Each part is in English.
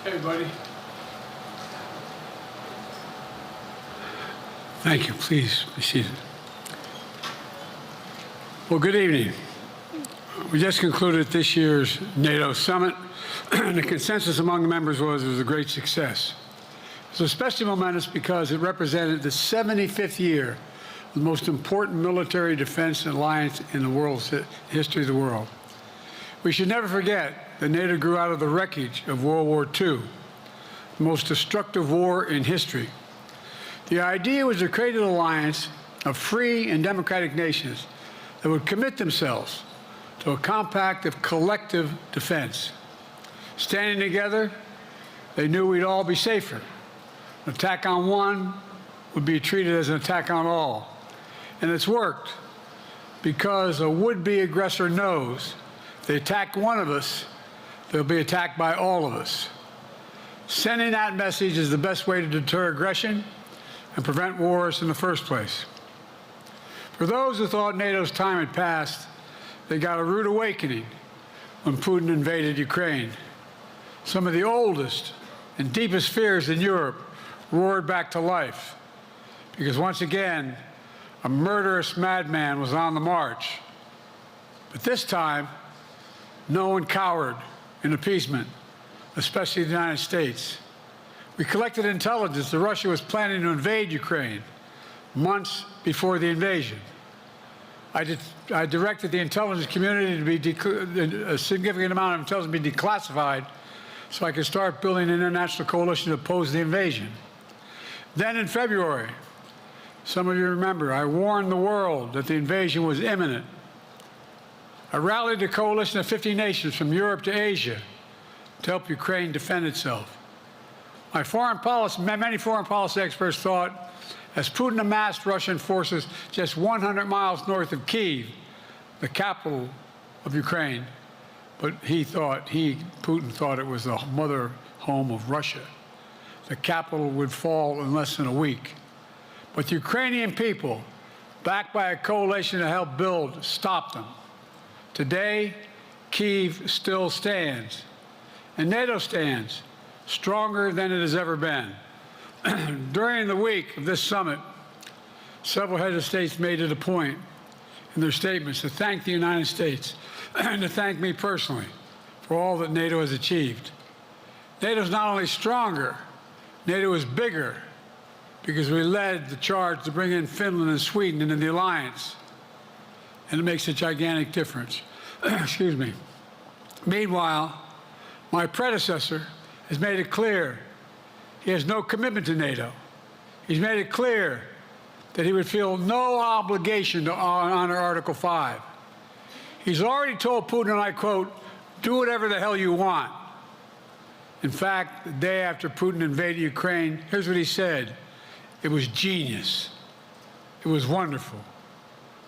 Hey, buddy. Thank you. Please be seated. Well, good evening. We just concluded this year's NATO summit, and the consensus among the members was it was a great success. It was especially momentous because it represented the 75th year of the most important military defense alliance in the world's history of the world. We should never forget that NATO grew out of the wreckage of World War II, the most destructive war in history. The idea was to create an alliance of free and democratic nations that would commit themselves to a compact of collective defense. Standing together, they knew we'd all be safer. An attack on one would be treated as an attack on all. And it's worked because a would-be aggressor knows if they attack one of us, they'll be attacked by all of us. Sending that message is the best way to deter aggression and prevent wars in the first place. For those who thought NATO's time had passed, they got a rude awakening when Putin invaded Ukraine. Some of the oldest and deepest fears in Europe roared back to life because once again, a murderous madman was on the march. But this time, no one cowered in appeasement, especially the United States. We collected intelligence that Russia was planning to invade Ukraine months before the invasion. I directed the intelligence community to be a significant amount of intelligence be declassified so I could start building an international coalition to oppose the invasion. Then in February, some of you remember, I warned the world that the invasion was imminent. I rallied a coalition of 50 nations from Europe to Asia to help Ukraine defend itself. Many foreign policy experts thought as Putin amassed Russian forces just 100 miles north of Kyiv, the capital of Ukraine, but Putin thought it was the mother home of Russia. The capital would fall in less than a week. But the Ukrainian people, backed by a coalition to help build, stopped them. Today, Kyiv still stands, and NATO stands stronger than it has ever been. During the week of this summit, several heads of states made it a point in their statements to thank the United States and to thank me personally for all that NATO has achieved. NATO is not only stronger, NATO is bigger because we led the charge to bring in Finland and Sweden into the alliance, and it makes a gigantic difference. Excuse me. Meanwhile, my predecessor has made it clear he has no commitment to NATO. He's made it clear that he would feel no obligation to honor Article 5. He's already told Putin, and I quote, "Do whatever the hell you want." In fact, the day after Putin invaded Ukraine, here's what he said. It was genius. It was wonderful.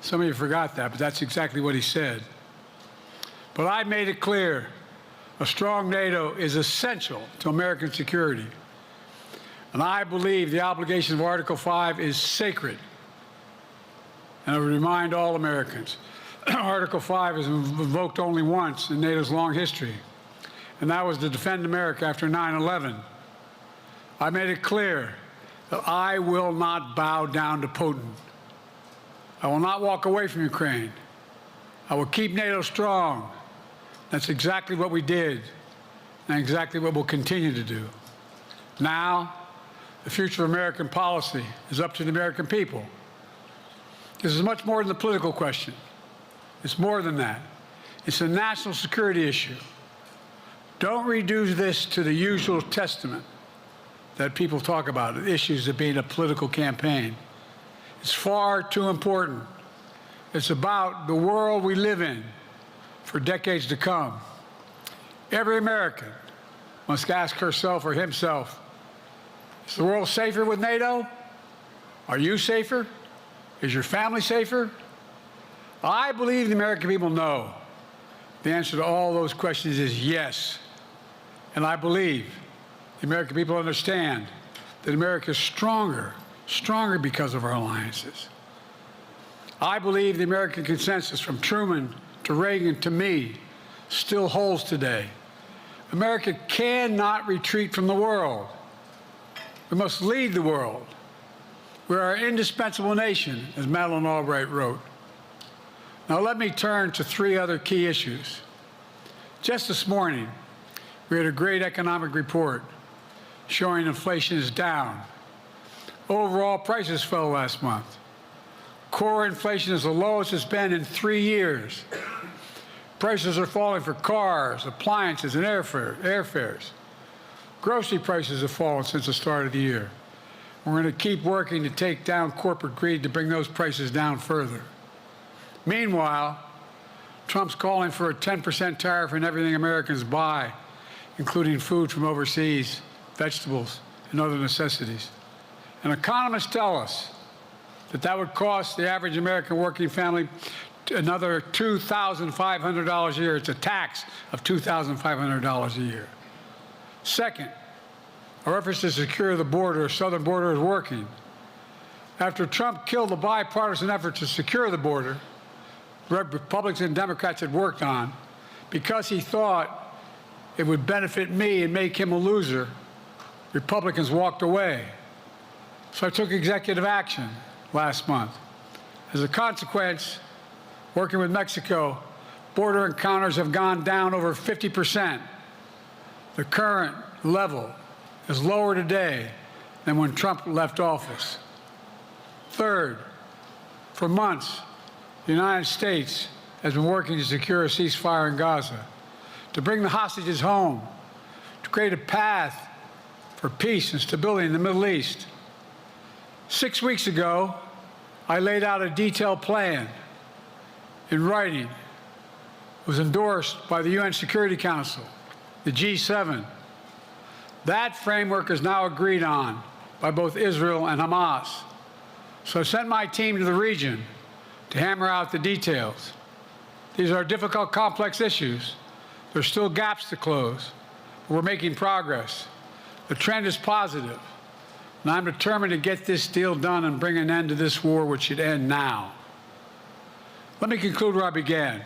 Some of you forgot that, but that's exactly what he said. But I made it clear, a strong NATO is essential to American security. And I believe the obligation of Article 5 is sacred. And I would remind all Americans, Article 5 is invoked only once in NATO's long history, and that was to defend America after 9/11. I made it clear that I will not bow down to Putin. I will not walk away from Ukraine. I will keep NATO strong. That's exactly what we did, and exactly what we'll continue to do. Now, the future of American policy is up to the American people. This is much more than a political question. It's more than that. It's a national security issue. Don't reduce this to the usual testament that people talk about, issues of being a political campaign. It's far too important. It's about the world we live in for decades to come. Every American must ask herself or himself, is the world safer with NATO? Are you safer? Is your family safer? I believe the American people know. The answer to all those questions is yes. And I believe the American people understand that America is stronger because of our alliances. I believe the American consensus from Truman to Reagan to me still holds today. America cannot retreat from the world. We must lead the world. We are an indispensable nation, as Madeleine Albright wrote. Now let me turn to three other key issues. Just this morning, we had a great economic report showing inflation is down. Overall prices fell last month. Core inflation is the lowest it's been in 3 years. Prices are falling for cars, appliances, and airfares. Grocery prices have fallen since the start of the year. We're going to keep working to take down corporate greed to bring those prices down further. Meanwhile, Trump's calling for a 10% tariff on everything Americans buy, including food from overseas, vegetables, and other necessities. And economists tell us that that would cost the average American working family another $2,500 a year. It's a tax of $2,500 a year. Second, our efforts to secure the border, southern border, is working. After Trump killed the bipartisan effort to secure the border, Republicans and Democrats had worked on, because he thought it would benefit me and make him a loser, Republicans walked away. So I took executive action last month. As a consequence, working with Mexico, border encounters have gone down over 50%. The current level is lower today than when Trump left office. Third, for months, the United States has been working to secure a ceasefire in Gaza, to bring the hostages home, to create a path for peace and stability in the Middle East. 6 weeks ago, I laid out a detailed plan in writing. It was endorsed by the UN Security Council, the G7. That framework is now agreed on by both Israel and Hamas. So I sent my team to the region to hammer out the details. These are difficult, complex issues. There's still gaps to close, but we're making progress. The trend is positive, and I'm determined to get this deal done and bring an end to this war, which should end now. Let me conclude where I began.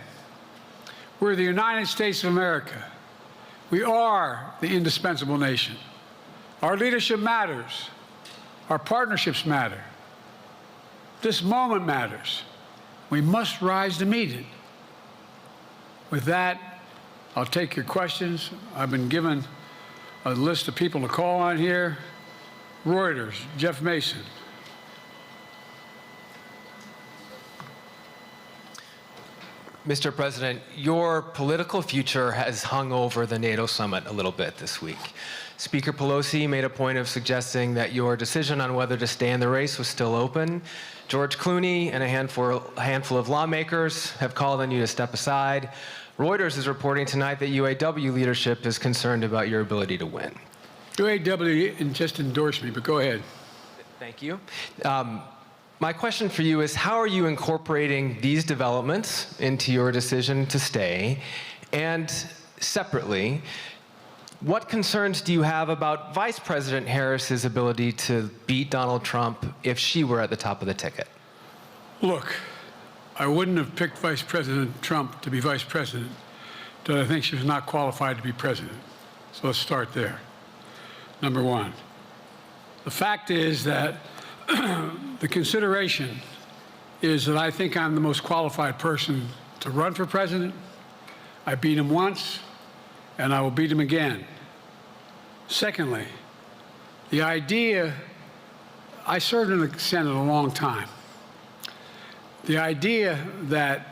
We're the United States of America. We are the indispensable nation. Our leadership matters. Our partnerships matter. This moment matters. We must rise to meet it. With that, I'll take your questions. I've been given a list of people to call on here. Reuters, Jeff Mason. Mr. President, your political future has hung over the NATO summit a little bit this week. Speaker Pelosi made a point of suggesting that your decision on whether to stay in the race was still open. George Clooney and a handful of lawmakers have called on you to step aside. Reuters is reporting tonight that UAW leadership is concerned about your ability to win. UAW just endorsed me, but go ahead. Thank you. My question for you is, how are you incorporating these developments into your decision to stay? And separately, what concerns do you have about Vice President Harris's ability to beat Donald Trump if she were at the top of the ticket? Look, I wouldn't have picked Vice President Trump to be vice president, but I think she was not qualified to be president. So let's start there. Number one, the fact is that the consideration is that I think I'm the most qualified person to run for president. I beat him once, and I will beat him again. Secondly, the idea, I served in the Senate a long time. The idea that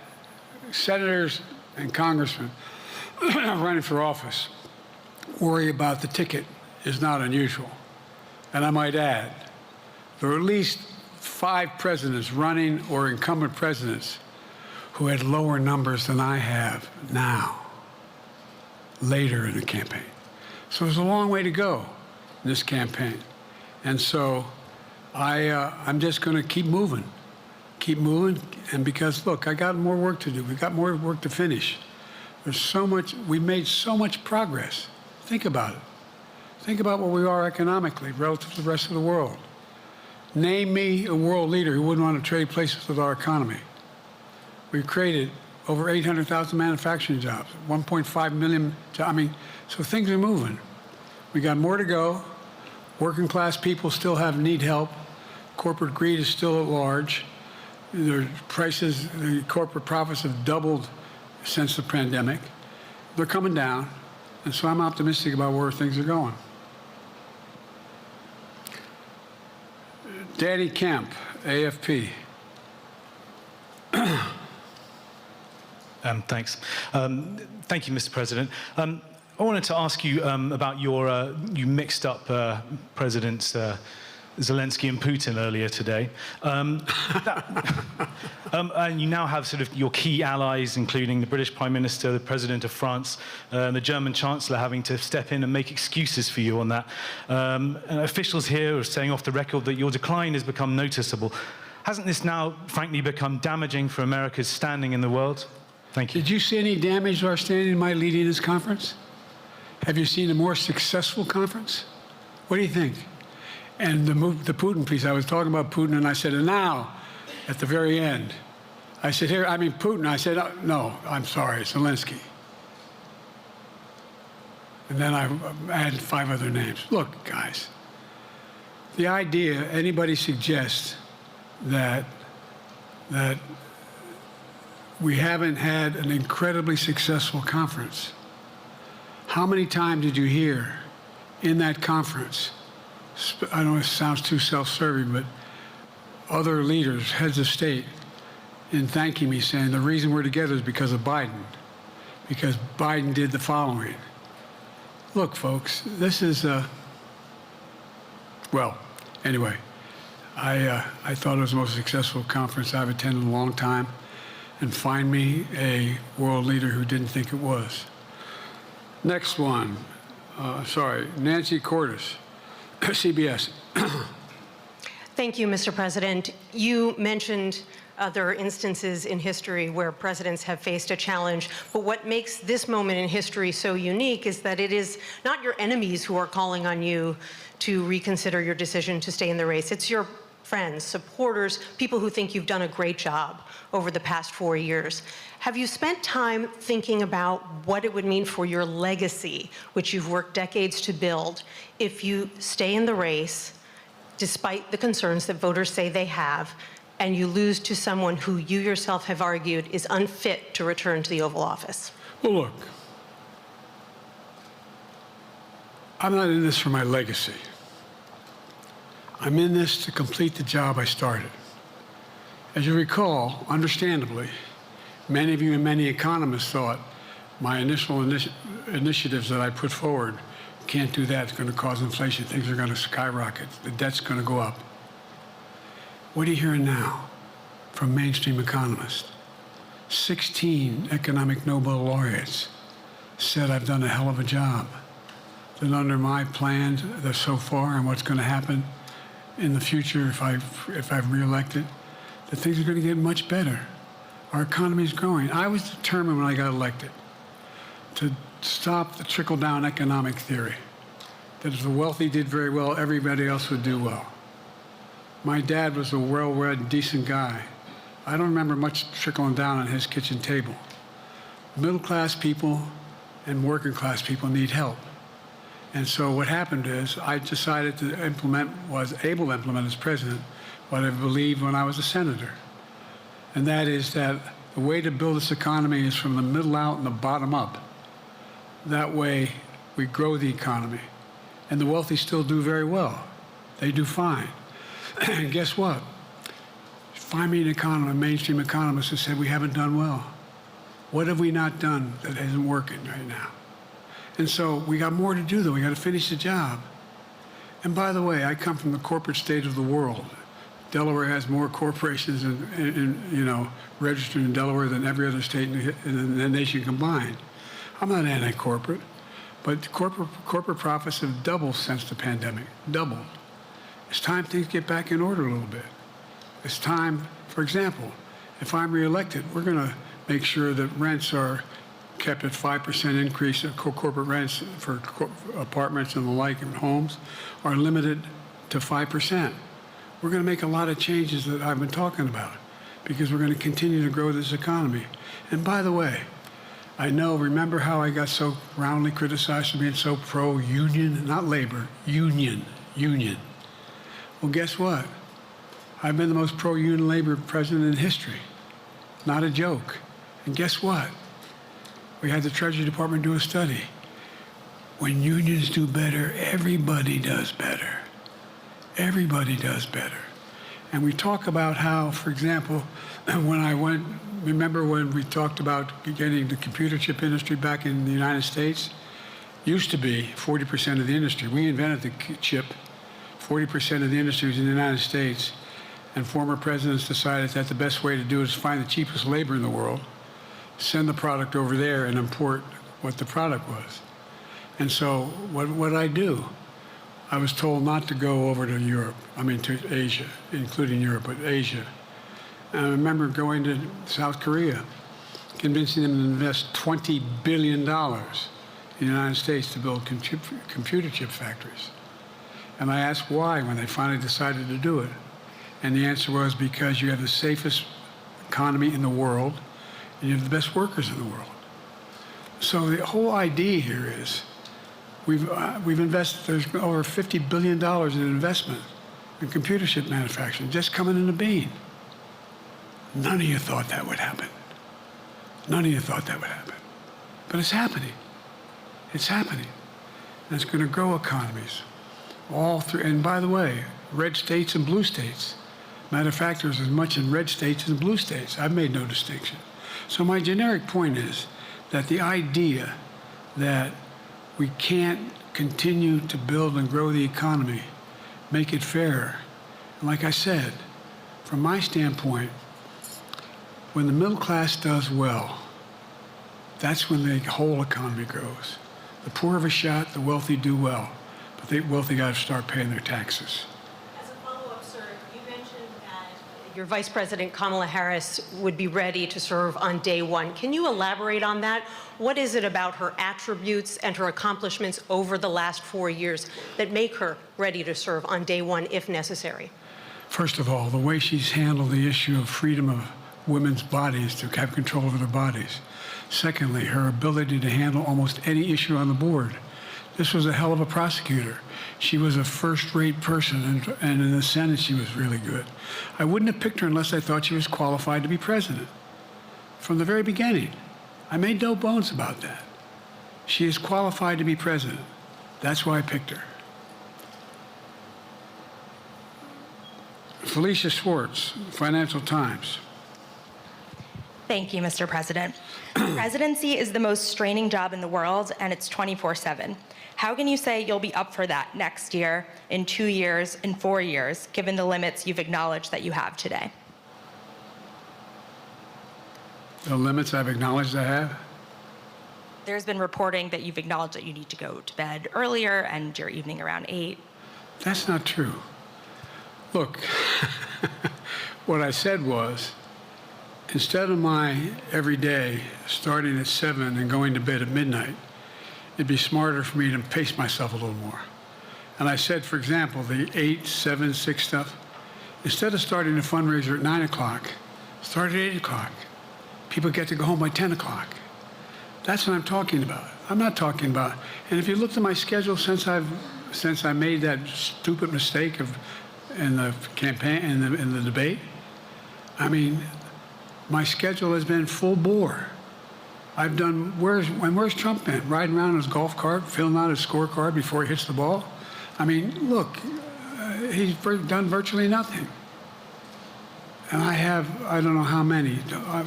senators and congressmen running for office worry about the ticket is not unusual. And I might add, there are at least 5 presidents running or incumbent presidents who had lower numbers than I have now, later in the campaign. So there's a long way to go in this campaign. And so I'm just going to keep moving, and because, look, I got more work to do. We got more work to finish. There's so much, we made so much progress. Think about it. Think about where we are economically relative to the rest of the world. Name me a world leader who wouldn't want to trade places with our economy. We've created over 800,000 manufacturing jobs, 1.5 million, so things are moving. We got more to go. Working class people still need help. Corporate greed is still at large. Their prices, the corporate profits have doubled since the pandemic. They're coming down, and so I'm optimistic about where things are going. Danny Kemp, AFP. Thanks. Thank you, Mr. President. I wanted to ask you about you mixed up Presidents Zelensky and Putin earlier today. And you now have sort of your key allies, including the British Prime Minister, the President of France, and the German Chancellor having to step in and make excuses for you on that. And officials here are saying off the record that your decline has become noticeable. Hasn't this now, frankly, become damaging for America's standing in the world? Thank you. Did you see any damage to our standing in my leading this conference? Have you seen a more successful conference? What do you think? And the Putin piece, I was talking about Putin, and I said, and now, at the very end, I said, Putin. I said, no, I'm sorry, it's Zelensky. And then I added 5 other names. Look, guys, the idea anybody suggests that we haven't had an incredibly successful conference. How many times did you hear in that conference, I know it sounds too self-serving, but other leaders, heads of state, in thanking me, saying the reason we're together is because of Biden, because Biden did the following. Look, folks, this is, well, anyway, I thought it was the most successful conference I've attended in a long time, and find me a world leader who didn't think it was. Next one, Nancy Cordes, CBS. Thank you, Mr. President. You mentioned other instances in history where presidents have faced a challenge, but what makes this moment in history so unique is that it is not your enemies who are calling on you to reconsider your decision to stay in the race. It's your friends, supporters, people who think you've done a great job over the past 4 years. Have you spent time thinking about what it would mean for your legacy, which you've worked decades to build, if you stay in the race, despite the concerns that voters say they have, and you lose to someone who you yourself have argued is unfit to return to the Oval Office? Well, look, I'm not in this for my legacy. I'm in this to complete the job I started. As you recall, understandably, many of you and many economists thought my initial initiatives that I put forward, can't do that, it's going to cause inflation, things are going to skyrocket, the debt's going to go up. What are you hearing now from mainstream economists? 16 economic Nobel laureates said I've done a hell of a job. That under my plans so far and what's going to happen in the future if I'm reelected, that things are going to get much better. Our economy is growing. I was determined when I got elected to stop the trickle-down economic theory, that if the wealthy did very well, everybody else would do well. My dad was a well-read, decent guy. I don't remember much trickling down on his kitchen table. Middle-class people and working-class people need help. And so what happened is I decided to was able to implement as president what I believed when I was a senator. And that is that the way to build this economy is from the middle out and the bottom up. That way we grow the economy. And the wealthy still do very well. They do fine. And guess what? Find me an economist, a mainstream economist who said we haven't done well. What have we not done that isn't working right now? And so we got more to do, though. We got to finish the job. And by the way, I come from the corporate state of the world. Delaware has more corporations registered in Delaware than every other state in the nation combined. I'm not anti-corporate, but corporate profits have doubled since the pandemic, doubled. It's time things get back in order a little bit. It's time, for example, if I'm reelected, we're going to make sure that rents are kept at 5% increase of corporate rents for apartments and the like and homes are limited to 5%. We're going to make a lot of changes that I've been talking about. because we're going to continue to grow this economy. And by the way, remember how I got so roundly criticized for being so pro-union, not labor, union. Well, guess what? I've been the most pro-union labor president in history. Not a joke. And guess what? We had the Treasury Department do a study. When unions do better, everybody does better. Everybody does better. And we talk about how, for example, remember when we talked about getting the computer chip industry back in the United States? Used to be 40% of the industry. We invented the chip. 40% of the industry was in the United States. And former presidents decided that the best way to do it is find the cheapest labor in the world, send the product over there, and import what the product was. And so what did I do? I was told not to go over to Europe, to Asia, including Europe, but Asia. And I remember going to South Korea, convincing them to invest $20 billion in the United States to build computer chip factories. And I asked why when they finally decided to do it. And the answer was because you have the safest economy in the world, and you have the best workers in the world. So the whole idea here is we've invested, there's over $50 billion in investment in computer chip manufacturing just coming in the bean. None of you thought that would happen. None of you thought that would happen. But it's happening. It's happening. And it's going to grow economies all through. And by the way, red states and blue states. Matter of fact, there's as much in red states as in blue states. I've made no distinction. So my generic point is that the idea that we can't continue to build and grow the economy, make it fairer. And like I said, from my standpoint, when the middle class does well, that's when the whole economy grows. The poor have a shot, the wealthy do well, but the wealthy got to start paying their taxes. As a follow-up, sir, you mentioned that your Vice President Kamala Harris would be ready to serve on day one. Can you elaborate on that? What is it about her attributes and her accomplishments over the last 4 years that make her ready to serve on day one if necessary? First of all, the way she's handled the issue of freedom of women's bodies to have control over their bodies. Secondly, her ability to handle almost any issue on the board. This was a hell of a prosecutor. She was a first-rate person, and in the Senate, she was really good. I wouldn't have picked her unless I thought she was qualified to be president. From the very beginning, I made no bones about that. She is qualified to be president. That's why I picked her. Felicia Schwartz, Financial Times. Thank you, Mr. President. Presidency is the most straining job in the world, and it's 24/7. How can you say you'll be up for that next year, in 2 years, in 4 years, given the limits you've acknowledged that you have today? The limits I've acknowledged I have? There's been reporting that you've acknowledged that you need to go to bed earlier and your evening around 8. That's not true. Look, what I said was, instead of my every day starting at 7 and going to bed at midnight, it'd be smarter for me to pace myself a little more. And I said, for example, the 8, 7, 6 stuff, instead of starting a fundraiser at 9 o'clock, start at 8 o'clock. People get to go home by 10 o'clock. That's what I'm talking about. I'm not talking about, and if you looked at my schedule since I made that stupid mistake in the campaign, in the debate, I mean, my schedule has been full bore. I've done, where's Trump been? Riding around in his golf cart, filling out his scorecard before he hits the ball? I mean, look, he's done virtually nothing. And I have, I don't know how many,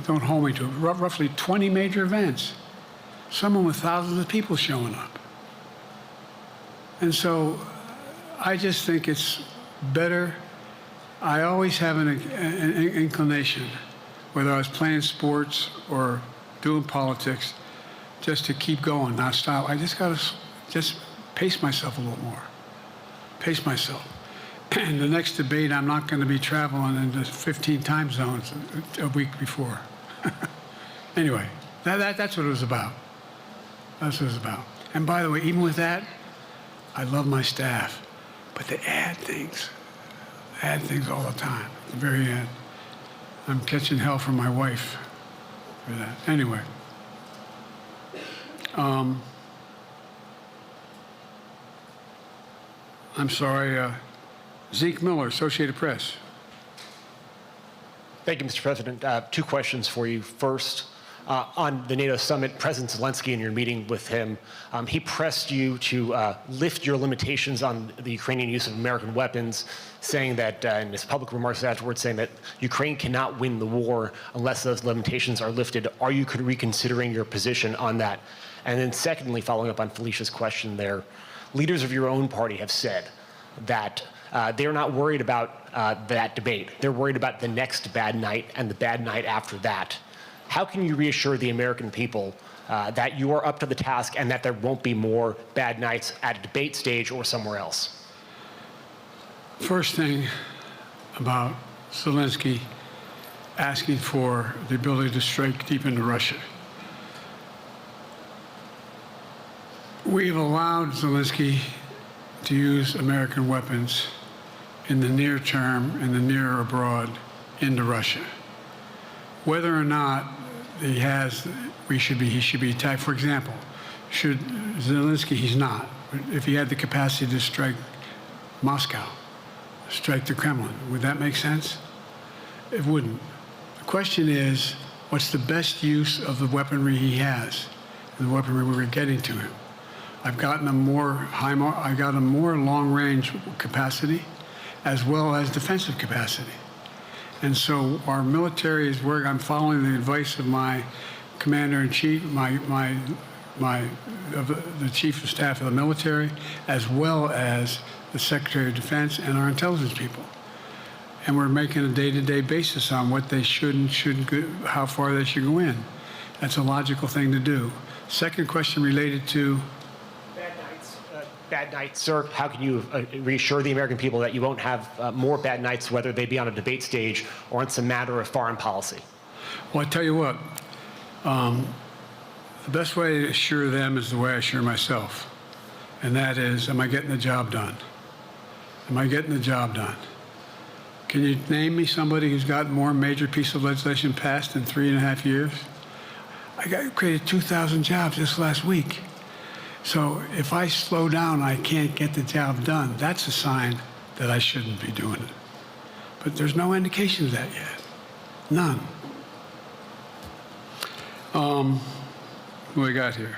don't hold me to it, roughly 20 major events. Some with thousands of people showing up. And so I just think it's better. I always have an inclination, whether I was playing sports or doing politics, just to keep going, not stop. I just got to pace myself a little more. Pace myself. And the next debate, I'm not going to be traveling into 15 time zones a week before. Anyway, that's what it was about. That's what it was about. And by the way, even with that, I love my staff, but they add things all the time, at the very end. I'm catching hell from my wife for that. Anyway. I'm sorry, Zeke Miller, Associated Press. Thank you, Mr. President. Two questions for you. First, on the NATO summit, President Zelensky, in your meeting with him, he pressed you to lift your limitations on the Ukrainian use of American weapons, saying that, in his public remarks afterwards, saying that Ukraine cannot win the war unless those limitations are lifted. Are you reconsidering your position on that? And then secondly, following up on Felicia's question there, leaders of your own party have said that they're not worried about that debate. They're worried about the next bad night and the bad night after that. How can you reassure the American people that you are up to the task and that there won't be more bad nights at a debate stage or somewhere else? First thing about Zelensky asking for the ability to strike deep into Russia. We've allowed Zelensky to use American weapons in the near term, in the near or abroad, into Russia. Whether or not he should be attacked. For example, should Zelensky, he's not. But if he had the capacity to strike Moscow, strike the Kremlin, would that make sense? It wouldn't. The question is, what's the best use of the weaponry he has, and the weaponry we're getting to him? I've gotten a more long-range capacity, as well as defensive capacity. And so our military is where I'm following the advice of my commander-in-chief, the chief of staff of the military, as well as the Secretary of Defense and our intelligence people. And we're making a day-to-day basis on what they should and shouldn't go, how far they should go in. That's a logical thing to do. Second question related to Bad nights, sir. How can you reassure the American people that you won't have more bad nights, whether they be on a debate stage or on some matter of foreign policy? Well, I tell you what, the best way to assure them is the way I assure myself. And that is, am I getting the job done? Am I getting the job done? Can you name me somebody who's got more major piece of legislation passed in 3.5 years? I created 2,000 jobs just last week. So if I slow down, I can't get the job done. That's a sign that I shouldn't be doing it. But there's no indication of that yet. None. What do we got here?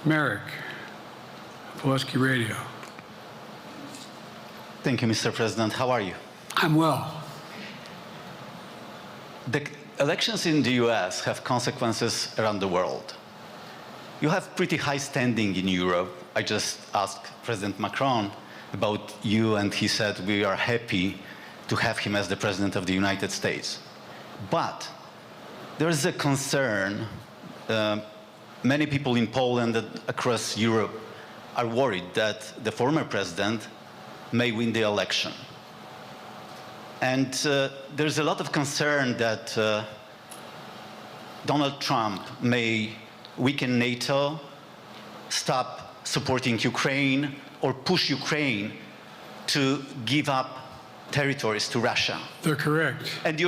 Merrick, Pulaski Radio. Thank you, Mr. President. How are you? I'm well. The elections in the US have consequences around the world. You have pretty high standing in Europe. I just asked President Macron about you, and he said we are happy to have him as the President of the United States. But there is a concern. Many people in Poland and across Europe are worried that the former president may win the election. And there's a lot of concern that Donald Trump may weaken NATO, stop supporting Ukraine, or push Ukraine to give up territories to Russia. They're correct. And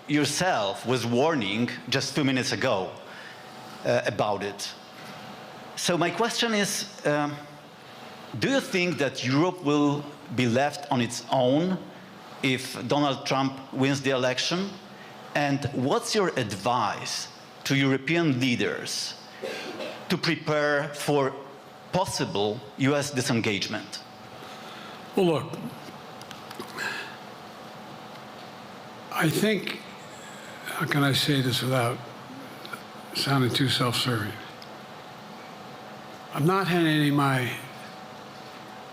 yourself was warning just 2 minutes ago about it. So my question is, do you think that Europe will be left on its own if Donald Trump wins the election? And what's your advice to European leaders to prepare for possible US disengagement? Well, look, I think, how can I say this without sounding too self-serving? I'm not having any of my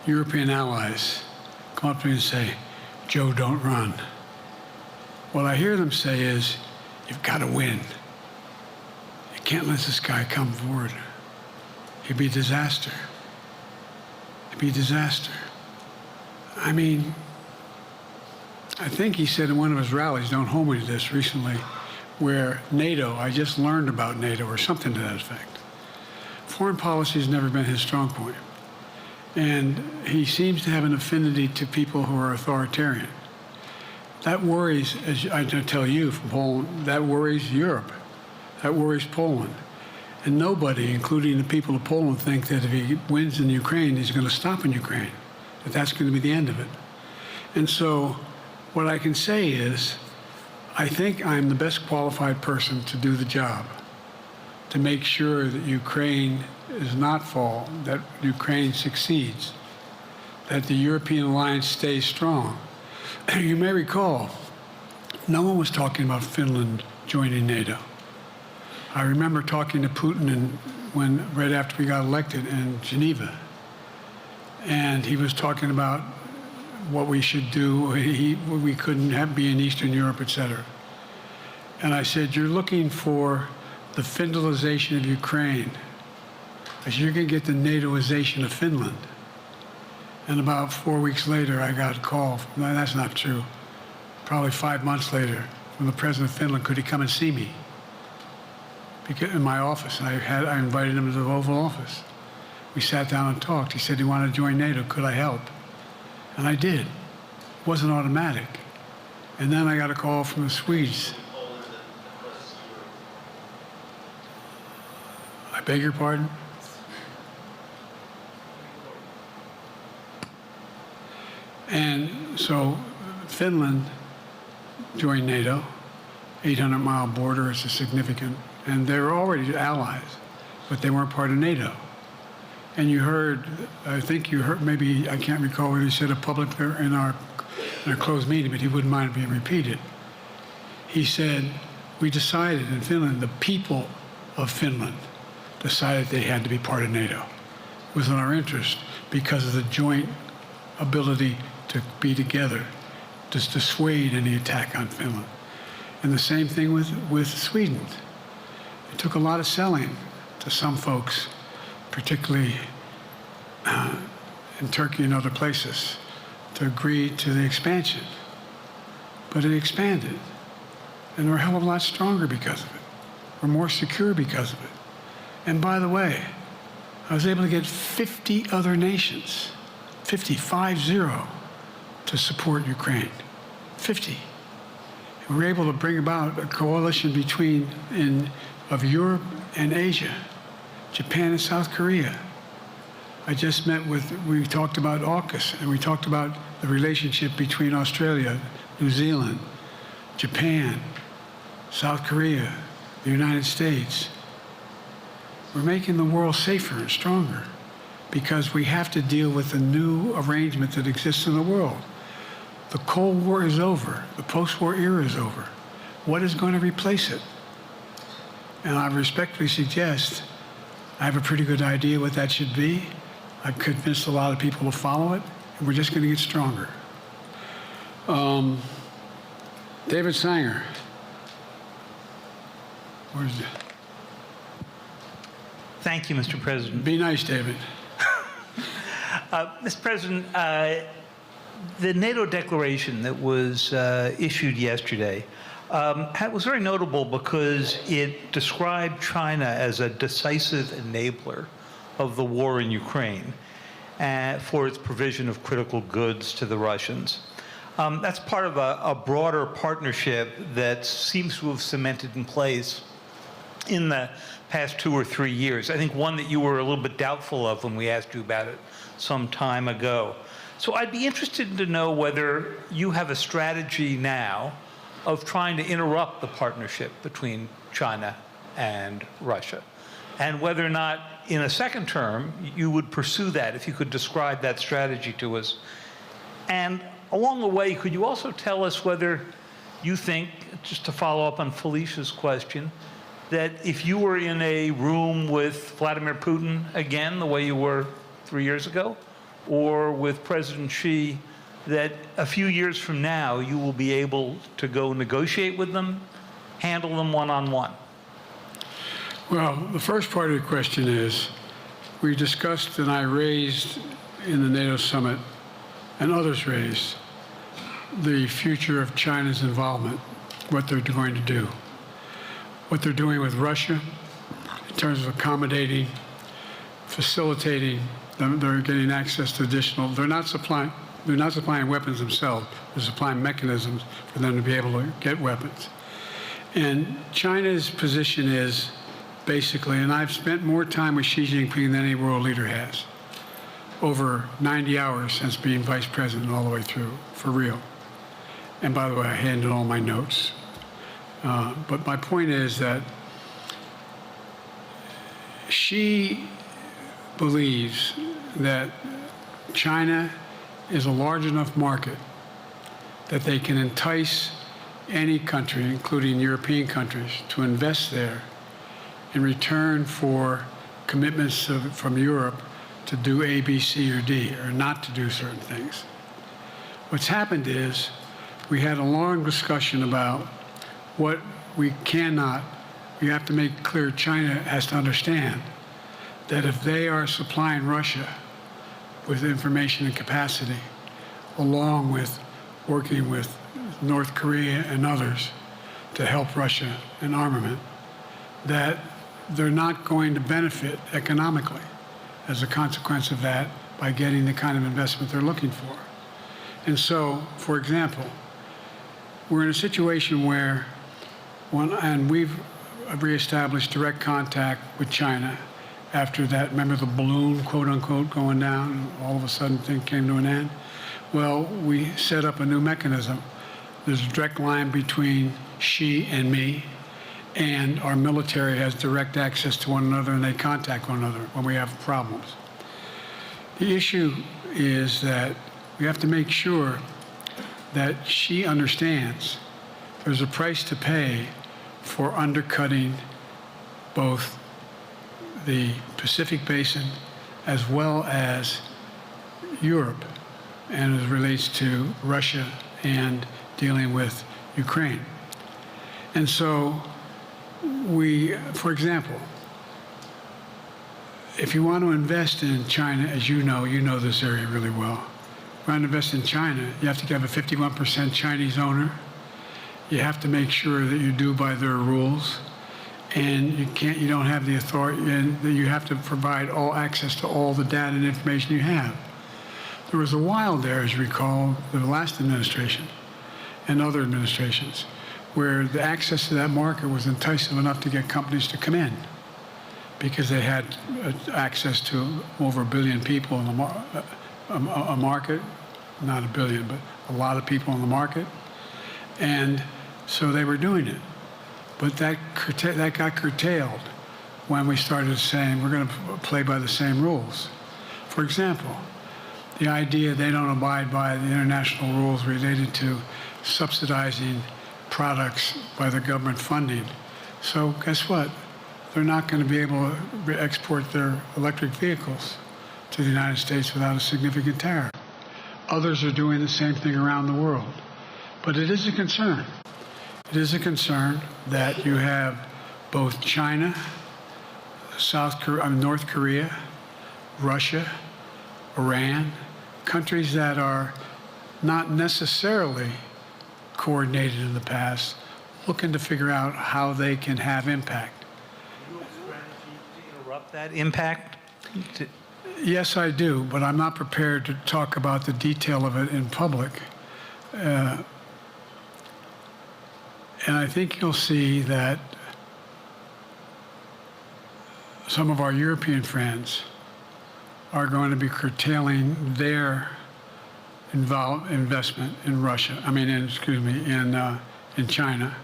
European allies come up to me and say, Joe, don't run. What I hear them say is, you've got to win. You can't let this guy come forward. It'd be a disaster. It'd be a disaster. I mean, I think he said in one of his rallies, don't hold me to this, recently, where NATO, I just learned about NATO or something to that effect. Foreign policy has never been his strong point. And he seems to have an affinity to people who are authoritarian. That worries, as I tell you from Poland, that worries Europe. That worries Poland. And nobody, including the people of Poland, think that if he wins in Ukraine, he's going to stop in Ukraine, that that's going to be the end of it. And so what I can say is, I think I'm the best qualified person to do the job, to make sure that Ukraine does not fall, that Ukraine succeeds, that the European alliance stays strong. You may recall, no one was talking about Finland joining NATO. I remember talking to Putin right after we got elected in Geneva, and he was talking about what we should do. We couldn't be in Eastern Europe, et cetera. And I said, you're looking for the Finlandization of Ukraine. I said, you're going to get the NATOization of Finland. And about 4 weeks later, I got a call. No, that's not true. Probably 5 months later, from the president of Finland, could he come and see me? In my office. I invited him to the Oval Office. We sat down and talked. He said he wanted to join NATO. Could I help? And I did. It wasn't automatic. And then I got a call from the Swedes. I beg your pardon? And so Finland joined NATO. 800-mile border is a significant, and they were already allies, but they weren't part of NATO. And you heard, I think you heard, maybe, I can't recall whether he said it publicly in our closed meeting, but he wouldn't mind being repeated. He said, we decided in Finland, the people of Finland decided they had to be part of NATO. It was in our interest because of the joint ability to be together, to dissuade any attack on Finland. And the same thing with Sweden. It took a lot of selling to some folks, particularly in Turkey and other places, to agree to the expansion. But it expanded. And we're a hell of a lot stronger because of it. We're more secure because of it. And by the way, I was able to get 50 other nations, 50, to support Ukraine. 50. And we were able to bring about a coalition of Europe and Asia, Japan and South Korea. I just we talked about AUKUS, and we talked about the relationship between Australia, New Zealand, Japan, South Korea, the United States. We're making the world safer and stronger because we have to deal with the new arrangement that exists in the world. The Cold War is over. The post-war era is over. What is going to replace it? And I respectfully suggest I have a pretty good idea what that should be. I've convinced a lot of people to follow it, and we're just going to get stronger. David Sanger. Where's it? Thank you, Mr. President. Be nice, David. Mr. President, the NATO declaration that was issued yesterday was very notable because it described China as a decisive enabler of the war in Ukraine for its provision of critical goods to the Russians. That's part of a broader partnership that seems to have cemented in place in the past 2 or 3 years. I think one that you were a little bit doubtful of when we asked you about it some time ago. So I'd be interested to know whether you have a strategy now of trying to interrupt the partnership between China and Russia, and whether or not in a second term you would pursue that, if you could describe that strategy to us. And along the way, could you also tell us whether you think, just to follow up on Felicia's question, that if you were in a room with Vladimir Putin again, the way you were 3 years ago, or with President Xi, that a few years from now you will be able to go negotiate with them, handle them one-on-one? Well, the first part of the question is, we discussed and I raised in the NATO summit, and others raised, the future of China's involvement, what they're going to do, what they're doing with Russia in terms of accommodating, facilitating, They're getting access to additional. They're not supplying weapons themselves. They're supplying mechanisms for them to be able to get weapons. And China's position is basically, and I've spent more time with Xi Jinping than any world leader has, over 90 hours since being vice president all the way through, for real. And by the way, I handed all my notes. But my point is that Xi believes that China is a large enough market that they can entice any country, including European countries, to invest there in return for commitments from Europe to do A, B, C, or D, or not to do certain things. What's happened is we had a long discussion about what we cannot, we have to make clear China has to understand that if they are supplying Russia with information and capacity, along with working with North Korea and others to help Russia in armament, that they're not going to benefit economically as a consequence of that by getting the kind of investment they're looking for. And so, for example, we're in a situation where, and we've reestablished direct contact with China after that, remember the balloon, quote unquote, going down, and all of a sudden things came to an end? Well, we set up a new mechanism. There's a direct line between Xi and me, and our military has direct access to one another, and they contact one another when we have problems. The issue is that we have to make sure that Xi understands there's a price to pay for undercutting both the Pacific Basin as well as Europe, and as it relates to Russia and dealing with Ukraine. And so for example, if you want to invest in China, as you know this area really well. If you want to invest in China, you have to have a 51% Chinese owner. You have to make sure that you do by their rules. And you don't have the authority, and you have to provide all access to all the data and information you have. There was a while there, as you recall, the last administration and other administrations, where the access to that market was enticing enough to get companies to come in because they had access to over 1 billion people in a market, not 1 billion, but a lot of people in the market. And so they were doing it. But that got curtailed when we started saying we're going to play by the same rules. For example, the idea they don't abide by the international rules related to subsidizing products by the government funding. So guess what? They're not going to be able to export their electric vehicles to the United States without a significant tariff. Others are doing the same thing around the world. But it is a concern. It is a concern that you have both China, North Korea, Russia, Iran, countries that are not necessarily coordinated in the past, looking to figure out how they can have impact. Do you have a strategy to interrupt that impact? Yes, I do, but I'm not prepared to talk about the detail of it in public. And I think you'll see that some of our European friends are going to be curtailing their investment in Russia. In China,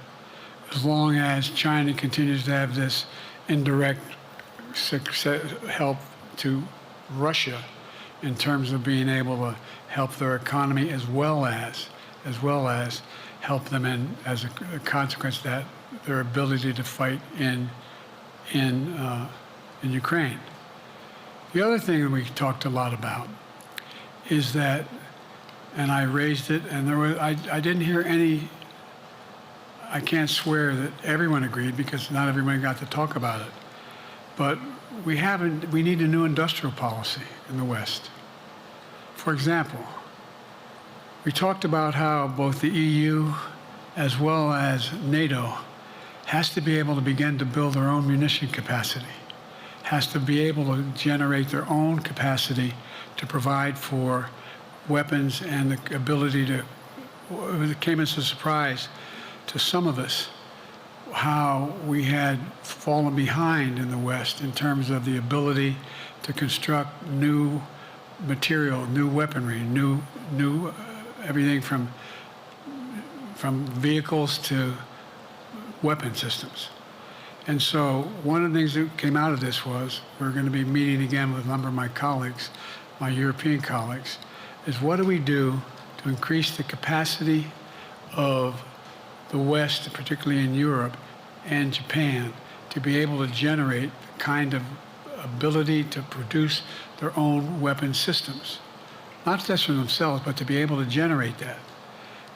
as long as China continues to have this indirect help to Russia in terms of being able to help their economy as well as help them in, as a consequence of that, their ability to fight in Ukraine. The other thing that we talked a lot about is that, and I raised it, and I didn't hear any. I can't swear that everyone agreed because not everyone got to talk about it, but we need a new industrial policy in the West. For example, we talked about how both the EU as well as NATO has to be able to begin to build their own munition capacity has to be able to generate their own capacity to provide for weapons and the ability to, it came as a surprise to some of us how we had fallen behind in the West in terms of the ability to construct new material, new weaponry, new everything from vehicles to weapon systems. And so one of the things that came out of this was we're going to be meeting again with a number of my colleagues, my European colleagues, is what do we do to increase the capacity of the West, particularly in Europe and Japan, to be able to generate the kind of ability to produce their own weapon systems. Not just for themselves, but to be able to generate that.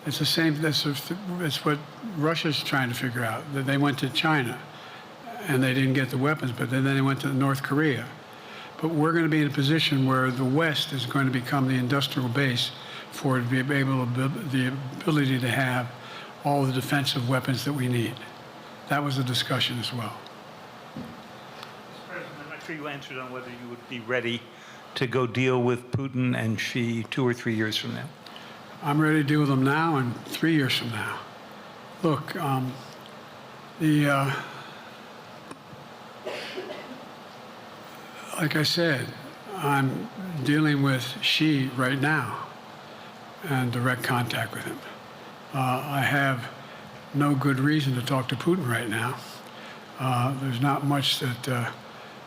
It's the same, it's what Russia's trying to figure out. That they went to China and they didn't get the weapons, but then they went to North Korea. But we're going to be in a position where the West is going to become the industrial base for it to be able to, the ability to have all the defensive weapons that we need. That was a discussion as well. Mr. President, I'm not sure you answered on whether you would be ready to go deal with Putin and Xi 2 or 3 years from now. I'm ready to deal with them now and 3 years from now. Look, like I said, I'm dealing with Xi right now and direct contact with him. I have no good reason to talk to Putin right now. There's not much that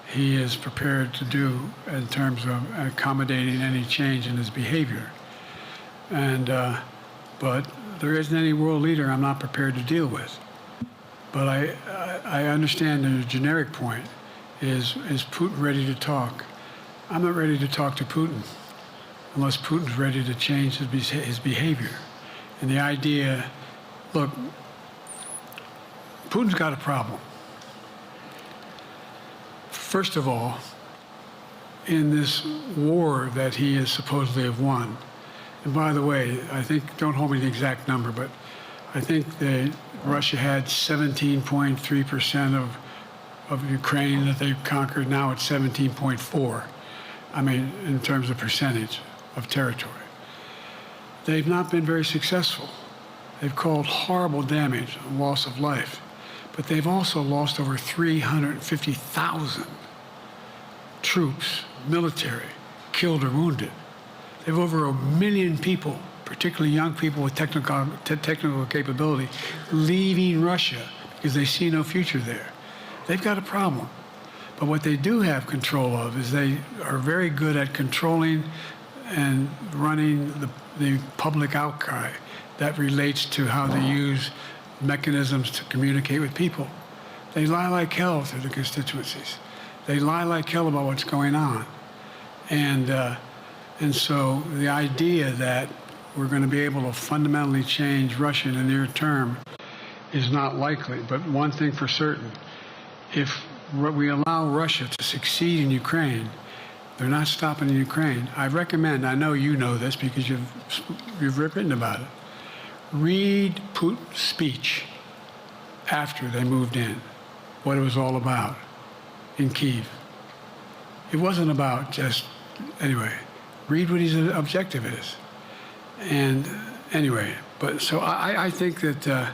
he is prepared to do in terms of accommodating any change in his behavior. And, but there isn't any world leader I'm not prepared to deal with. But I understand the generic point is Putin ready to talk? I'm not ready to talk to Putin unless Putin's ready to change his behavior. And the idea, look, Putin's got a problem. First of all, in this war that he is supposedly have won, and by the way, I think, don't hold me to the exact number, but I think that Russia had 17.3% of Ukraine that they've conquered. Now it's 17.4. I mean, in terms of percentage of territory. They've not been very successful. They've caused horrible damage and loss of life, but they've also lost over 350,000 troops, military, killed or wounded. They have over 1 million people, particularly young people with technical capability, leaving Russia because they see no future there. They've got a problem. But what they do have control of is they are very good at controlling and running the public outcry that relates to how they use mechanisms to communicate with people. They lie like hell to the constituencies. They lie like hell about what's going on. And so the idea that we're going to be able to fundamentally change Russia in the near term is not likely. But one thing for certain, if we allow Russia to succeed in Ukraine, they're not stopping in Ukraine. I recommend, I know you know this because you've written about it, read Putin's speech after they moved in, what it was all about in Kyiv. It wasn't about just, anyway, read what his objective is. And anyway, but so I think that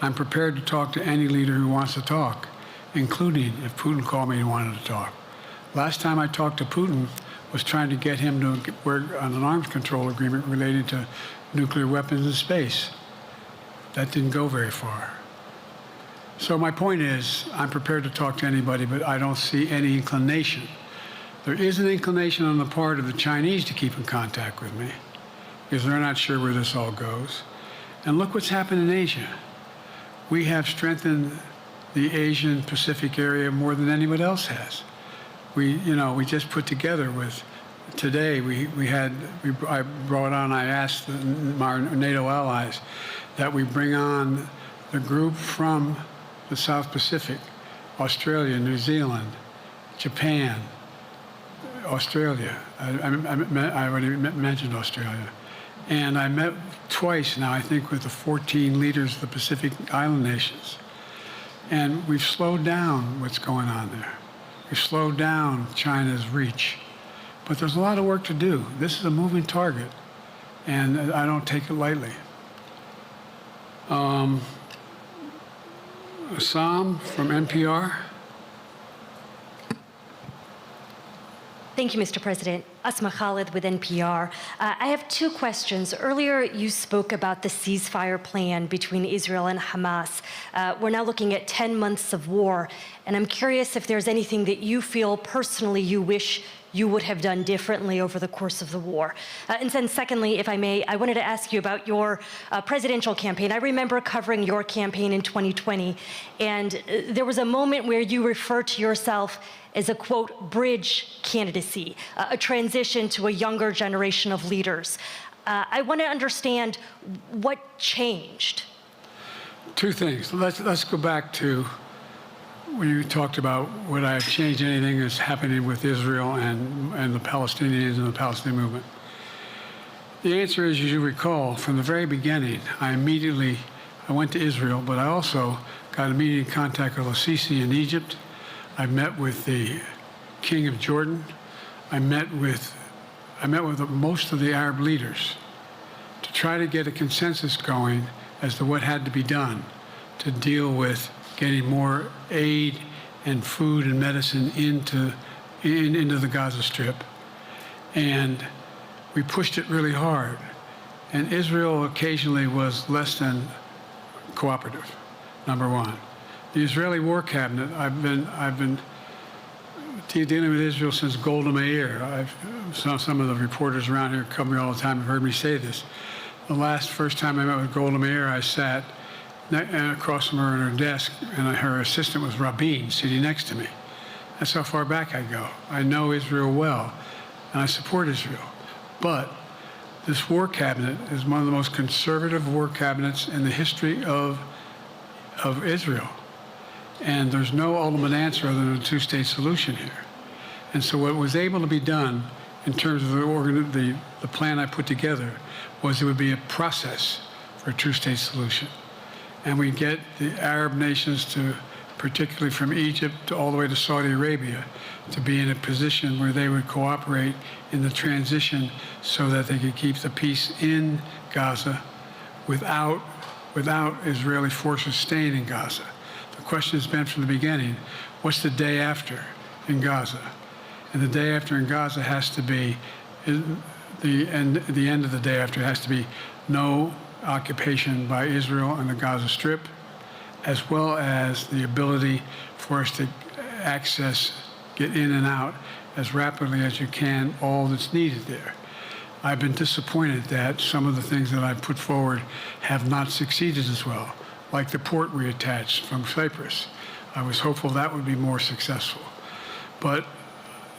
I'm prepared to talk to any leader who wants to talk, including if Putin called me and wanted to talk. Last time I talked to Putin was trying to get him to work on an arms control agreement related to nuclear weapons in space. That didn't go very far. So my point is, I'm prepared to talk to anybody, but I don't see any inclination. There is an inclination on the part of the Chinese to keep in contact with me because they're not sure where this all goes. And look what's happened in Asia. We have strengthened the Asian Pacific area more than anyone else has. We just put together with, today I brought on, I asked our NATO allies that we bring on the group from the South Pacific, Australia, New Zealand, Japan, Australia. I already mentioned Australia. And I met twice now, I think, with the 14 leaders of the Pacific Island nations. And we've slowed down what's going on there. We've slowed down China's reach. But there's a lot of work to do. This is a moving target, and I don't take it lightly. Assam from NPR. Thank you, Mr. President. Asma Khalid with NPR. I have two questions. Earlier, you spoke about the ceasefire plan between Israel and Hamas. We're now looking at 10 months of war, and I'm curious if there's anything that you feel personally you wish you would have done differently over the course of the war. And then secondly, if I may, I wanted to ask you about your presidential campaign. I remember covering your campaign in 2020, and there was a moment where you referred to yourself as a, quote, bridge candidacy, a transition to a younger generation of leaders. I want to understand what changed. Two things. Let's go back to when you talked about would I have changed anything that's happening with Israel and the Palestinians and the Palestinian movement. The answer is, as you recall, from the very beginning, I went to Israel, but I also got immediate contact with al-Sisi in Egypt. I met with the King of Jordan. I met with most of the Arab leaders to try to get a consensus going as to what had to be done to deal with getting more aid and food and medicine into the Gaza Strip. And we pushed it really hard. And Israel occasionally was less than cooperative, number one. The Israeli War Cabinet, I've been dealing with Israel since Golda Meir. Some of the reporters around here come me all the time have heard me say this. The first time I met with Golda Meir, I sat across from her at her desk, and her assistant was Rabin sitting next to me. That's how far back I go. I know Israel well, and I support Israel. But this war cabinet is one of the most conservative war cabinets in the history of Israel. And there's no ultimate answer other than a two-state solution here. And so what was able to be done in terms of the plan I put together was it would be a process for a two-state solution. And we get the Arab nations to, particularly from Egypt all the way to Saudi Arabia, to be in a position where they would cooperate in the transition so that they could keep the peace in Gaza without Israeli forces staying in Gaza. The question has been from the beginning, what's the day after in Gaza? And the day after in Gaza has to be, the end of the day after has to be no occupation by Israel on the Gaza Strip, as well as the ability for us to get in and out as rapidly as you can, all that's needed there. I've been disappointed that some of the things that I've put forward have not succeeded as well, like the port reattached from Cyprus. I was hopeful that would be more successful. But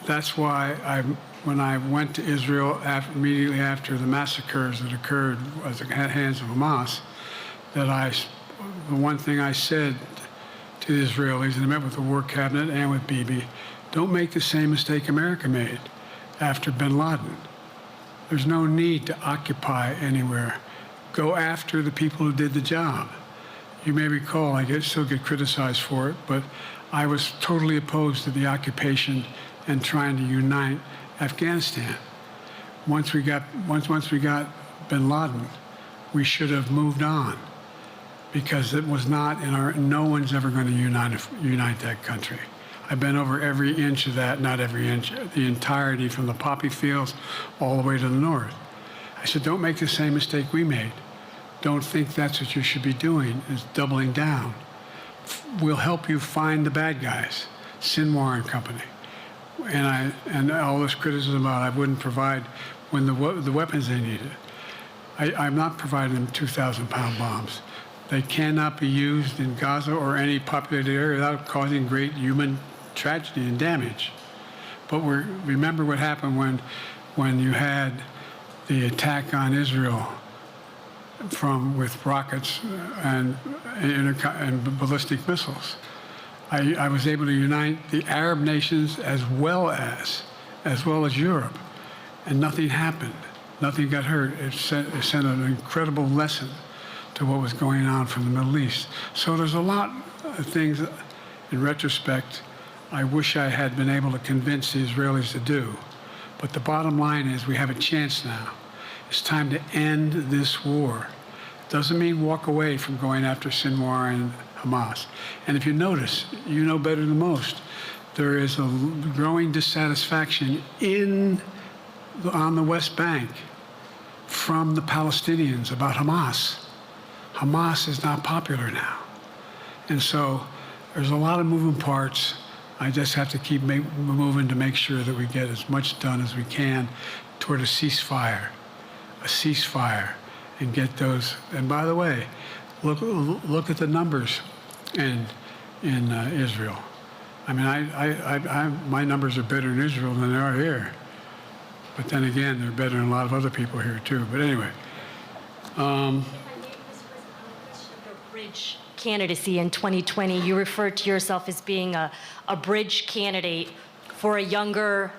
that's why when I went to Israel immediately after the massacres that occurred at the hands of Hamas, the one thing I said to the Israelis, and I met with the War Cabinet and with Bibi, don't make the same mistake America made after bin Laden. There's no need to occupy anywhere. Go after the people who did the job. You may recall, I still get criticized for it, but I was totally opposed to the occupation and trying to unite Afghanistan. Once we got bin Laden, we should have moved on, because it was not no one's ever going to unite that country. I've been over every inch of that, not every inch, the entirety from the poppy fields all the way to the north. I said, don't make the same mistake we made. Don't think that's what you should be doing, is doubling down. We'll help you find the bad guys, Sinwar and company. And all this criticism about I wouldn't provide when the weapons they needed. I'm not providing them 2,000-pound bombs. They cannot be used in Gaza or any populated area without causing great human tragedy and damage. But remember what happened when you had the attack on Israel with rockets and ballistic missiles. I was able to unite the Arab nations as well as Europe, and nothing happened. Nothing got hurt. It sent an incredible lesson to what was going on from the Middle East. So there's a lot of things, in retrospect, I wish I had been able to convince the Israelis to do. But the bottom line is we have a chance now. It's time to end this war. Doesn't mean walk away from going after Sinwar and Hamas. And if you notice, you know better than most, there is a growing dissatisfaction on the West Bank from the Palestinians about Hamas. Hamas is not popular now. And so there's a lot of moving parts. I just have to keep moving to make sure that we get as much done as we can toward a ceasefire, and get those. And by the way, look at the numbers in Israel. I mean, my numbers are better in Israel than they are here. But then again, they're better than a lot of other people here too. But anyway. Bridge candidacy in 2020, you referred to yourself as being a bridge candidate for a younger,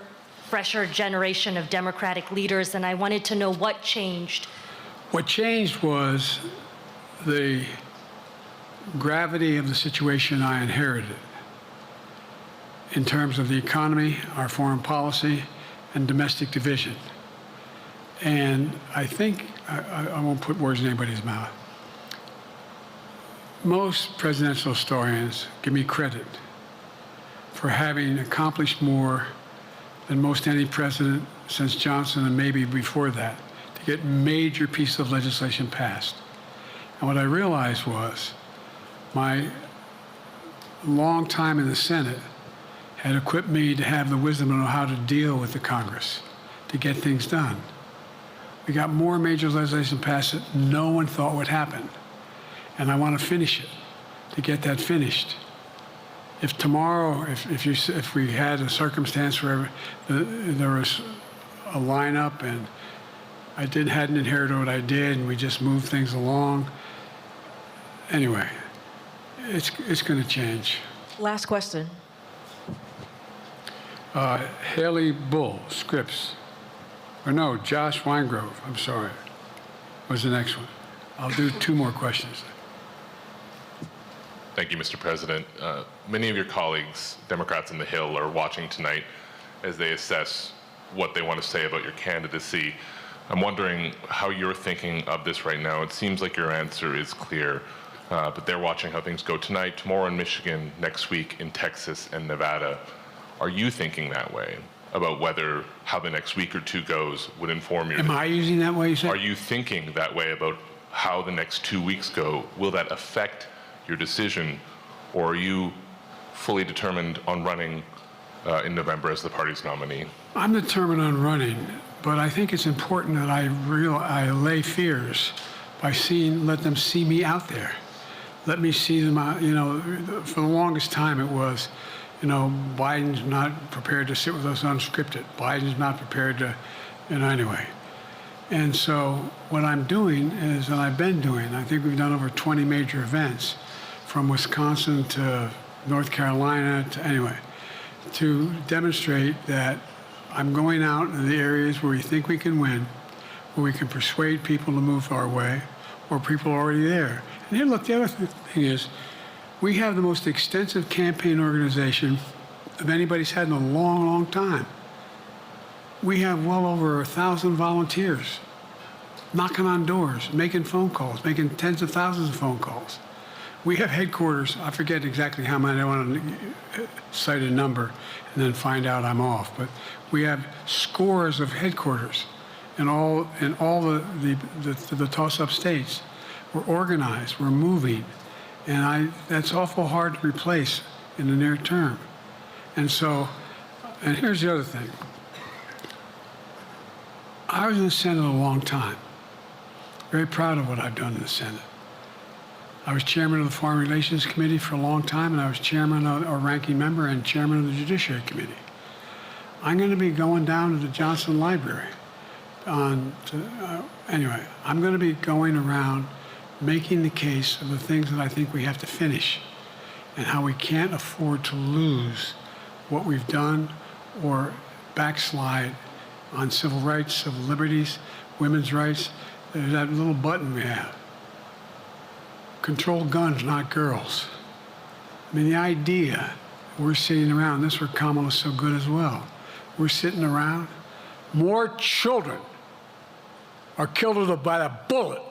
fresher generation of Democratic leaders, and I wanted to know what changed. What changed was the gravity of the situation I inherited in terms of the economy, our foreign policy, and domestic division. And I think, I won't put words in anybody's mouth, most presidential historians give me credit for having accomplished more than most any president since Johnson and maybe before that to get major pieces of legislation passed. And what I realized was my long time in the Senate had equipped me to have the wisdom to know how to deal with the Congress to get things done. We got more major legislation passed that no one thought would happen. And I want to finish it, to get that finished. If tomorrow, if we had a circumstance where there was a lineup and I hadn't inherited what I did and we just moved things along, anyway, it's going to change. Last question. Haley Bull, Scripps. Or no, Josh Weingrove, I'm sorry, was the next one. I'll do 2 more questions. Thank you, Mr. President. Many of your colleagues, Democrats on the Hill, are watching tonight as they assess what they want to say about your candidacy. I'm wondering how you're thinking of this right now. It seems like your answer is clear, but they're watching how things go tonight, tomorrow in Michigan, next week in Texas and Nevada. Are you thinking that way about how the next week or 2 goes would inform your... Am I using that way, you said? Are you thinking that way about how the next 2 weeks go? Will that affect your decision, or are you fully determined on running in November as the party's nominee? I'm determined on running, but I think it's important that I lay fears by let them see me out there. Let me see them out, for the longest time it was, Biden's not prepared to sit with us unscripted. Biden's not prepared to, anyway. And so what I'm doing is, and I've been doing, I think we've done over 20 major events, from Wisconsin to North Carolina to demonstrate that I'm going out in the areas where we think we can win, where we can persuade people to move our way, or people are already there. And here, look, the other thing is, we have the most extensive campaign organization of anybody's had in a long, long time. We have well over 1,000 volunteers knocking on doors, making phone calls, making tens of thousands of phone calls. We have headquarters, I forget exactly how many, I don't want to cite a number and then find out I'm off, but we have scores of headquarters in all the toss-up states. We're organized, we're moving, and that's awful hard to replace in the near term. And so, and here's the other thing. I was in the Senate a long time. Very proud of what I've done in the Senate. I was chairman of the Foreign Relations Committee for a long time, and I was chairman or ranking member and chairman of the Judiciary Committee. I'm going to be going down to the Johnson Library. Anyway, I'm going to be going around making the case of the things that I think we have to finish and how we can't afford to lose what we've done or backslide on civil rights, civil liberties, women's rights. There's that little button we have. Control guns, not girls. I mean, the idea We're sitting around. This is where Kamala's so good as well. We're sitting around. More children are killed by a bullet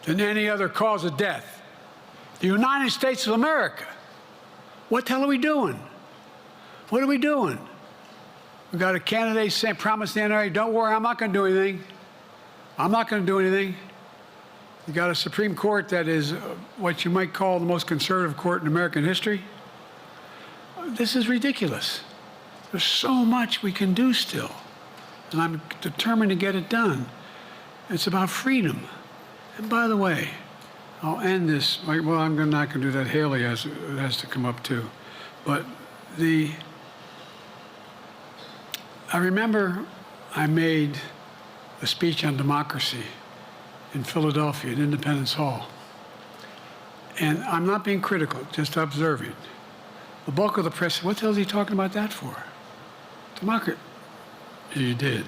than any other cause of death. The United States of America. What the hell are we doing? What are we doing? We got a candidate saying, promised the NRA, don't worry, I'm not going to do anything. I'm not going to do anything. You got a Supreme Court that is what you might call the most conservative court in American history. This is ridiculous. There's so much we can do still, and I'm determined to get it done. It's about freedom. And by the way, I'll end this. Well, I'm not going to do that. Haley has to come up too. But I remember I made a speech on democracy in Philadelphia at Independence Hall. And I'm not being critical, just observing. The bulk of the press said, what the hell is he talking about that for? Democracy. You did.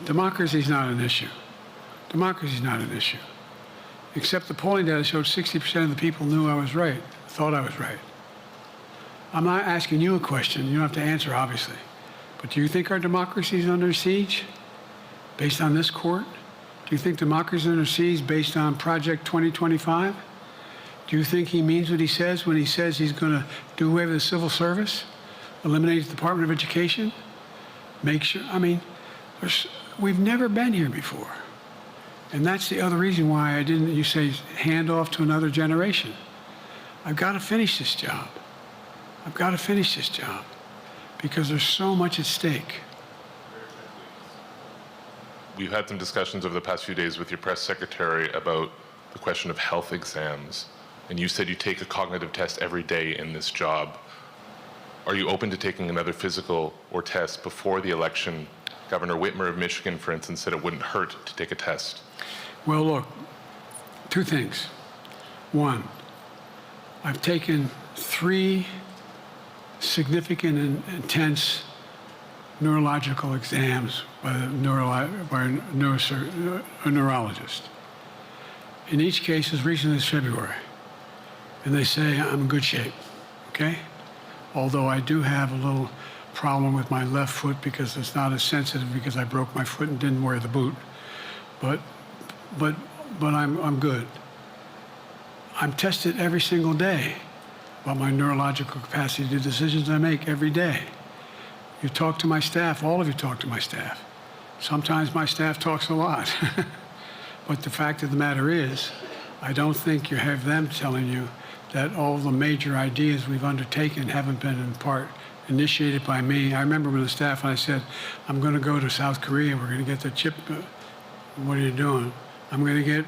Democracy is not an issue. Democracy is not an issue. Except the polling data showed 60% of the people knew I was right, thought I was right. I'm not asking you a question. You don't have to answer, obviously. But do you think our democracy is under siege based on this court? Do you think democracy is under siege based on Project 2025? Do you think he means what he says when he says he's going to do away with the civil service, eliminate the Department of Education, make sure, I mean, we've never been here before. And that's the other reason why I didn't, you say, hand off to another generation. I've got to finish this job. I've got to finish this job because there's so much at stake. We've had some discussions over the past few days with your press secretary about the question of health exams. And you said you take a cognitive test every day in this job. Are you open to taking another physical or test before the election? Governor Whitmer of Michigan, for instance, said it wouldn't hurt to take a test. Well, look, two things. One, I've taken 3 significant and intense neurological exams by a neurologist. In each case, as recently as February. And they say I'm in good shape, okay? Although I do have a little problem with my left foot because it's not as sensitive because I broke my foot and didn't wear the boot. But I'm good. I'm tested every single day about my neurological capacity to do decisions I make every day. You talk to my staff, all of you talk to my staff. Sometimes my staff talks a lot. But the fact of the matter is, I don't think you have them telling you that all the major ideas we've undertaken haven't been in part initiated by me. I remember when the staff and I said, I'm going to go to South Korea, we're going to get the chip. What are you doing? I'm going to get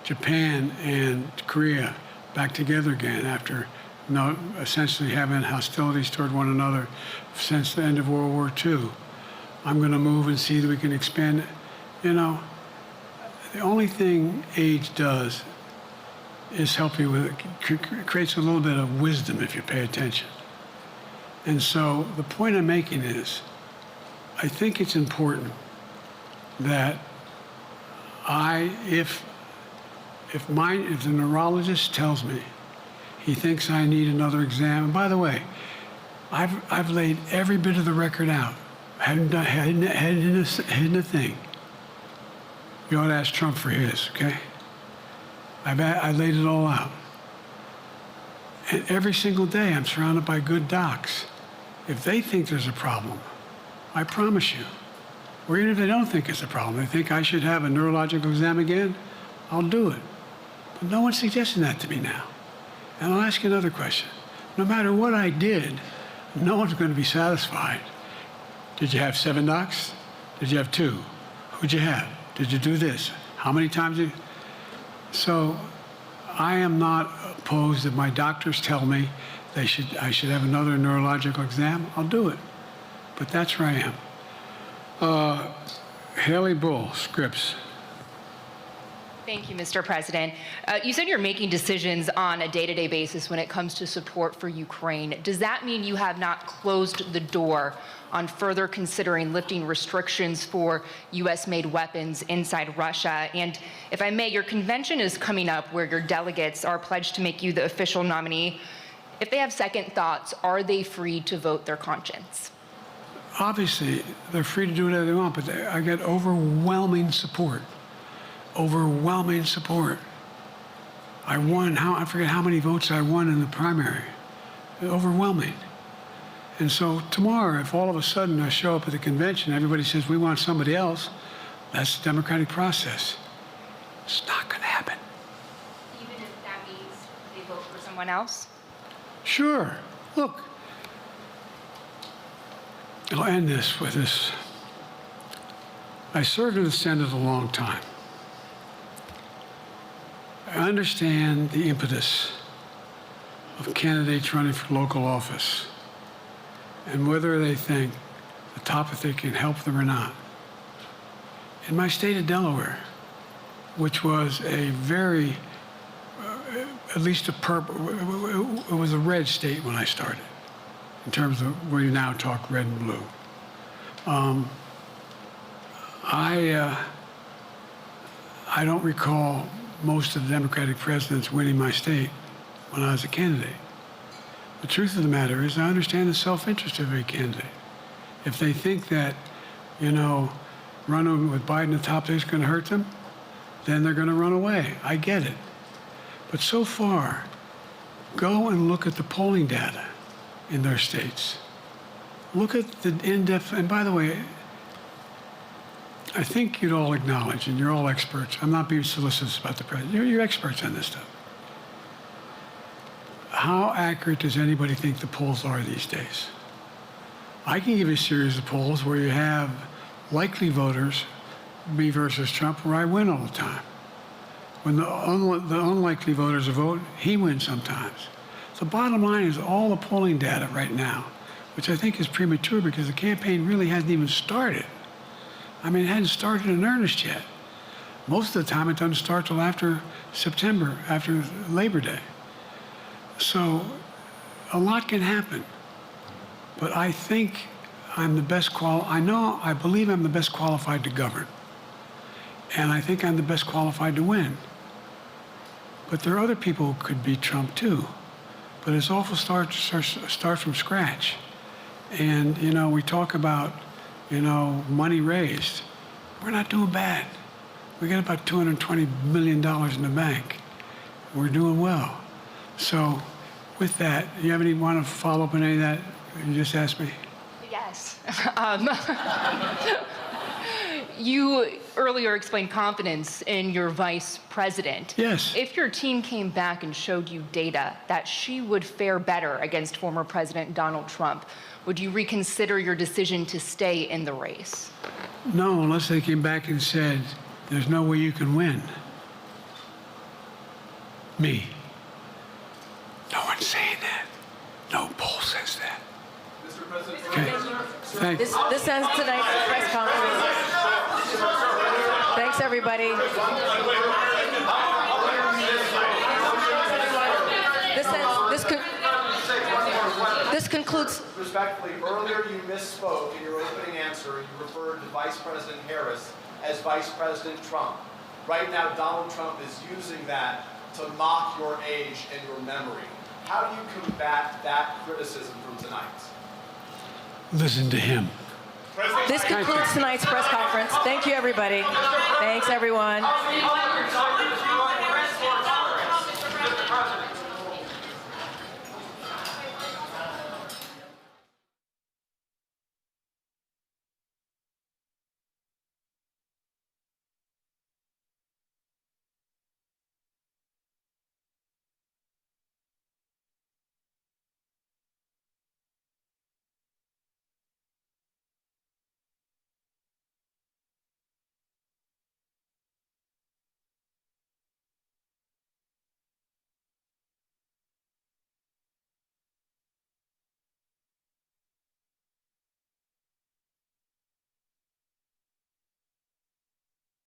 Japan and Korea back together again after essentially having hostilities toward one another since the end of World War II. I'm going to move and see that we can expand it. You know, the only thing age does is help you with it, creates a little bit of wisdom if you pay attention. And so the point I'm making is, I think it's important that if the neurologist tells me he thinks I need another exam, and by the way, I've laid every bit of the record out, hadn't a thing. You ought to ask Trump for his, okay? I laid it all out. And every single day I'm surrounded by good docs. If they think there's a problem, I promise you, or even if they don't think it's a problem, they think I should have a neurological exam again, I'll do it. But no one's suggesting that to me now. And I'll ask you another question. No matter what I did, no one's going to be satisfied. Did you have 7 docs? Did you have 2? Who'd you have? Did you do this? How many times did you? So I am not opposed if my doctors tell me I should have another neurological exam, I'll do it. But that's where I am. Haley Bull, Scripps. Thank you, Mr. President. You said you're making decisions on a day-to-day basis when it comes to support for Ukraine. Does that mean you have not closed the door on further considering lifting restrictions for U.S.-made weapons inside Russia? And if I may, your convention is coming up where your delegates are pledged to make you the official nominee If they have second thoughts, are they free to vote their conscience? Obviously, they're free to do whatever they want, but I get overwhelming support. Overwhelming support. I won, I forget how many votes I won in the primary. Overwhelming. And so tomorrow, if all of a sudden I show up at the convention, everybody says, we want somebody else, that's the democratic process. It's not going to happen. Even if that means they vote for someone else? Sure. Look, I'll end this with this. I served in the Senate a long time. I understand the impetus of candidates running for local office and whether they think the topic can help them or not. In my state of Delaware, which was a very, at least it was a red state when I started, in terms of where you now talk red and blue. I don't recall most of the Democratic presidents winning my state when I was a candidate. The truth of the matter is I understand the self-interest of every candidate. If they think that, running with Biden at the top is going to hurt them, then they're going to run away. I get it. But so far, go and look at the polling data in their states. Look at the in-depth, and by the way, I think you'd all acknowledge, and you're all experts, I'm not being solicitous about the president, you're experts on this stuff. How accurate does anybody think the polls are these days? I can give you a series of polls where you have likely voters, me versus Trump, where I win all the time. When the unlikely voters vote, he wins sometimes. The bottom line is all the polling data right now, which I think is premature because the campaign really hasn't even started. I mean, it hadn't started in earnest yet. Most of the time, it doesn't start till after September, after Labor Day. So a lot can happen. But I think I'm the best I believe I'm the best qualified to govern. And I think I'm the best qualified to win. But there are other people who could beat Trump too. But it's awful start from scratch. And, we talk about, money raised. We're not doing bad. We got about $220 million in the bank. We're doing well. So with that, you want to follow up on any of that you just asked me? Yes. You earlier explained confidence in your vice president. Yes. If your team came back and showed you data that she would fare better against former President Donald Trump, would you reconsider your decision to stay in the race? No, unless they came back and said, there's no way you can win. Me. No one's saying that. No poll says that. Mr. President, Okay. Thanks. This ends tonight's press conference. Thanks, everybody. This concludes. Respectfully, earlier you misspoke in your opening answer. You referred to Vice President Harris as Vice President Trump. Right now, Donald Trump is using that to mock your age and your memory. How do you combat that criticism from tonight? Listen to him. This concludes tonight's press conference. Thank you, everybody. Thanks, everyone.